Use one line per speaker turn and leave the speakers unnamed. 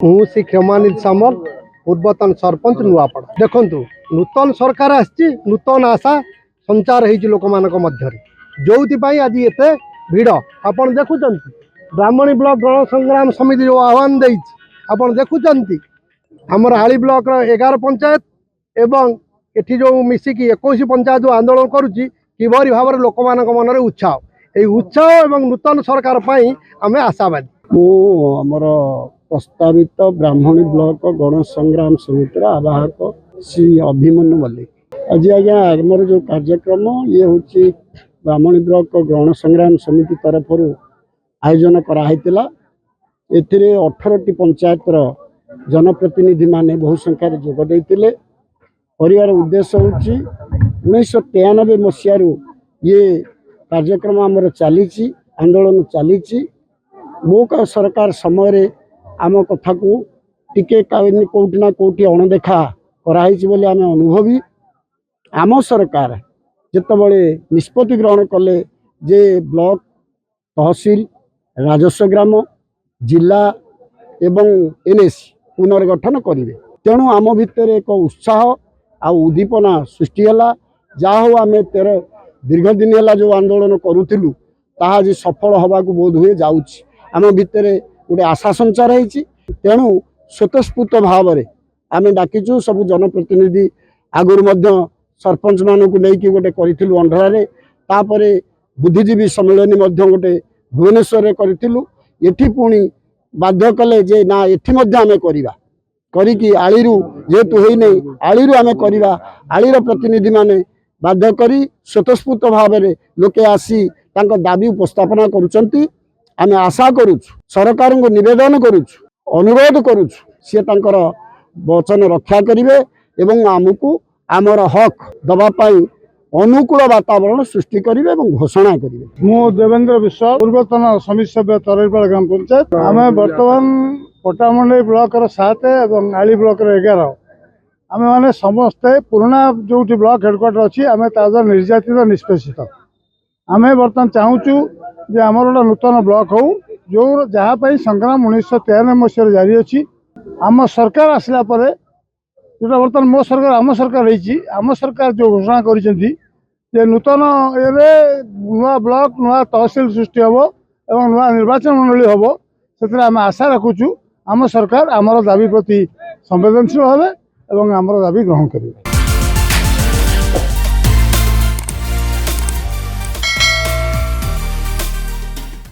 ମୁଁ ଶ୍ରୀ କ୍ଷମାନିଧି ସାମଲ ପୂର୍ବତନ ସରପଞ୍ଚ नुआपड़ा। देखु नूतन सरकार आसी नूतन आशा संचार हो लोक मध्य जो आज एत भिड़ आप देखुं ब्राह्मणी ब्लॉक गण संग्राम समिति जो आह्वान दे देखुं आमर आली ब्लॉक 11 पंचायत एवं एटी जो मिसिकी 21 पंचायत जो आंदोलन करुच्ची किभली भाव में लोक मन उत्साह ये उत्साह एवं नूतन सरकार आम आशावादी।
आमर प्रस्तावित ब्राह्मणी ब्लॉक गण संग्राम समितिर आवाहक श्री अभिमन्यु मल्लिक आज आज्ञा आमर जो कार्यक्रम ये हूँ ब्राह्मणी ब्लॉक गण संग्राम समिति तरफ आयोजन कराई 18टी पंचायत जनप्रतिनिधि माने बहु संख्यार जोगदे परिवार उद्देश्य हूँ 1993 मसीह ये कार्यक्रम आमर चली आंदोलन चली मौका सरकार समय आम कथा को टिके कौटिना कौटि अणदेखा कराई बोली आम अनुभवी आम सरकार जितेबले निष्पत्ति ग्रहण कले जे ब्लॉक तहसील राजस्व ग्राम जिला एवं एनएसी पुनर्गठन करेंगे तेणु आम भितर एक उत्साह आ उद्दीपना सृष्टि है जहाँ हो आम दीर्घ दिन है जो आंदोलन करूँ ताज सफल हवा को बोध हुए जाऊँगी आम भितर गोटे आशा संचार होती तेणु स्वतस्फूर्त भाव में आम डाकिचु सब जनप्रतिनिधि आगुरी सरपंच मानक नहीं गोटे करूँ अंधरारे तापर बुद्धिजीवी सम्मेलन गोटे भुवनेश्वर करूँ एठी पुणी बाध्य कले जे ना एठी आम करवा करी आलीरू जेहेतु है नहीं आलीरू आम करवा आलीर प्रतिनिधि माने बाध्य करी स्वतस्फूर्त भाव में लोके आसी दाबी उपस्थापना करुचंती आम आशा करुचु सरकार को निवेदन करुचु अनुरोध करुचु सी तांकर वचन रक्षा करेंगे एवं आमको आमर हक दवापाई अनुकूल वातावरण सृष्टि करेंगे और घोषणा करेंगे।
मु देवेंद्र विश्वास पूर्वतन समिति सभ्य तरईपाड़ ग्राम पंचायत आम बर्तमान पटामुंडई ब्लॉक 7 और आली ब्लॉक 11 आम मैंने समस्ते पुराना जो ब्लॉक हेडक्वार्टर अच्छी आम ताजा निर्यातित निष्पेषित आम बर्तमान चाहूँ जे आमर गोटे नूतन ब्लॉक हो जो जहाँपाई संग्राम 1993 मसीह जारी अच्छी आम सरकार आसला जोटा बर्तमान मो सरकार आम सरकार रही आम सरकार जो घोषणा कर नूतन ये नुआ ब्लॉक नुआ तहसिल सृष्टि हम और नुआ निर्वाचन मंडली हम से आम आशा रखुचु आम सरकार आमर दाबी प्रति संवेदनशील भाव और आमर दाबी ग्रहण करेंगे।